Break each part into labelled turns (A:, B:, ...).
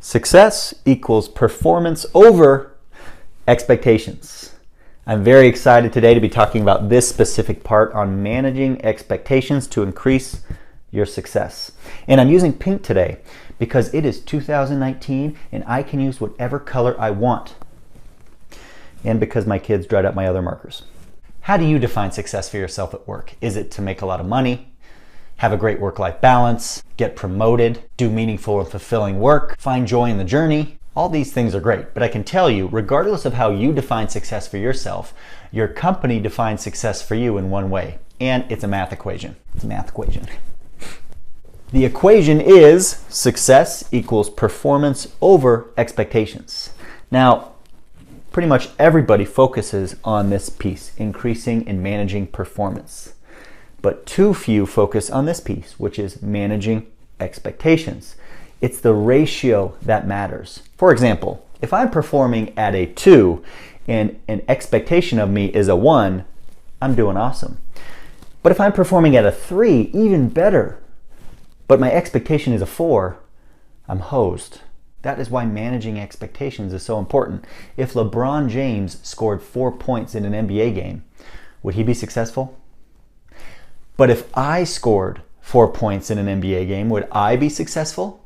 A: Success equals performance over expectations. I'm very excited today to be talking about this specific part on managing expectations to increase your success. And I'm using pink today because it is 2019 and I can use whatever color I want. And because my kids dried up my other markers. How do you define success for yourself at work? Is it to make a lot of money, have a great work-life balance, get promoted, do meaningful and fulfilling work, find joy in the journey? All these things are great, but I can tell you, regardless of how you define success for yourself, your company defines success for you in one way, and it's a math equation. It's a math equation. The equation is success equals performance over expectations. Now, pretty much everybody focuses on this piece, increasing and managing performance. But too few focus on this piece, which is managing expectations. It's the ratio that matters. For example, if I'm performing at a 2 and an expectation of me is a 1, I'm doing awesome. But if I'm performing at a 3, even better, but my expectation is a 4, I'm hosed. That is why managing expectations is so important. If LeBron James scored 4 points in an NBA game, would he be successful? But if I scored 4 points in an NBA game, would I be successful?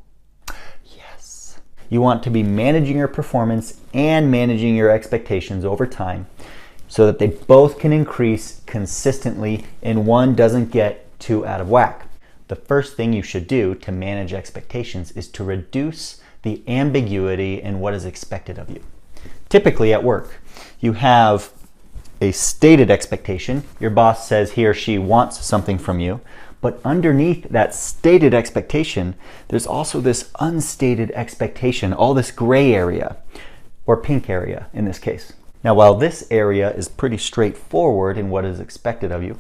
A: Yes. You want to be managing your performance and managing your expectations over time so that they both can increase consistently and one doesn't get too out of whack. The first thing you should do to manage expectations is to reduce the ambiguity in what is expected of you. Typically at work, you have a stated expectation. Your boss says he or she wants something from you, but underneath that stated expectation, there's also this unstated expectation, all this gray area, or pink area in this case. Now, while this area is pretty straightforward in what is expected of you,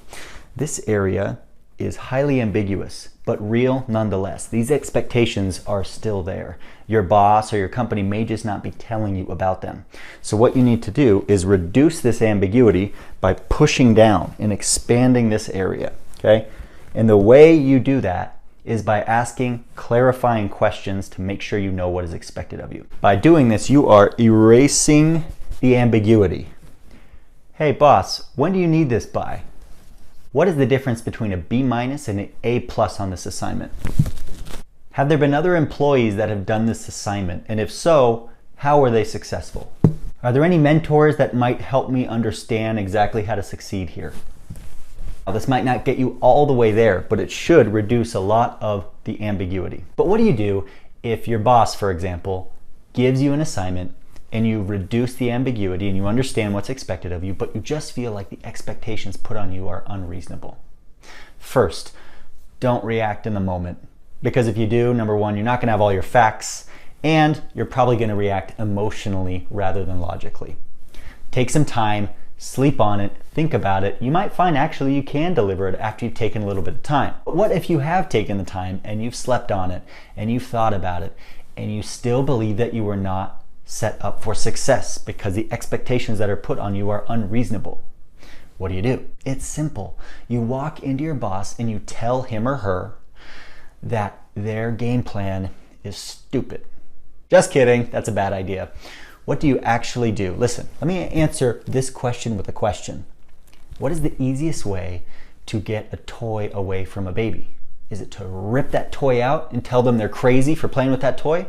A: this area is highly ambiguous, but real nonetheless. These expectations are still there. Your boss or your company may just not be telling you about them. So what you need to do is reduce this ambiguity by pushing down and expanding this area, okay? And the way you do that is by asking clarifying questions to make sure you know what is expected of you. By doing this, you are erasing the ambiguity. Hey boss, when do you need this by? What is the difference between a B- and an A+ on this assignment? Have there been other employees that have done this assignment? And if so, how were they successful? Are there any mentors that might help me understand exactly how to succeed here? Now, this might not get you all the way there, but it should reduce a lot of the ambiguity. But what do you do if your boss, for example, gives you an assignment and you reduce the ambiguity and you understand what's expected of you, but you just feel like the expectations put on you are unreasonable? First, don't react in the moment. Because if you do, number one, you're not gonna have all your facts and you're probably gonna react emotionally rather than logically. Take some time, sleep on it, think about it. You might find actually you can deliver it after you've taken a little bit of time. But what if you have taken the time and you've slept on it and you've thought about it and you still believe that you were not set up for success because the expectations that are put on you are unreasonable? What do? It's simple. You walk into your boss and you tell him or her that their game plan is stupid. Just kidding, that's a bad idea. What do you actually do? Listen, let me answer this question with a question. What is the easiest way to get a toy away from a baby? Is it to rip that toy out and tell them they're crazy for playing with that toy?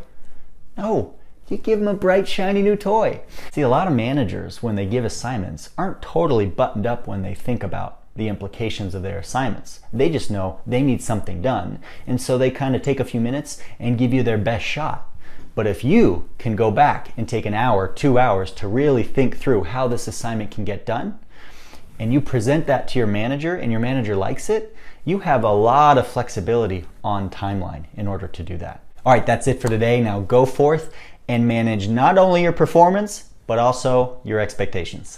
A: No. You give them a bright, shiny new toy. See, a lot of managers, when they give assignments, aren't totally buttoned up when they think about the implications of their assignments. They just know they need something done. And so they kind of take a few minutes and give you their best shot. But if you can go back and take an hour, 2 hours to really think through how this assignment can get done, and you present that to your manager and your manager likes it, you have a lot of flexibility on timeline in order to do that. All right, that's it for today. Now go forth and manage not only your performance, but also your expectations.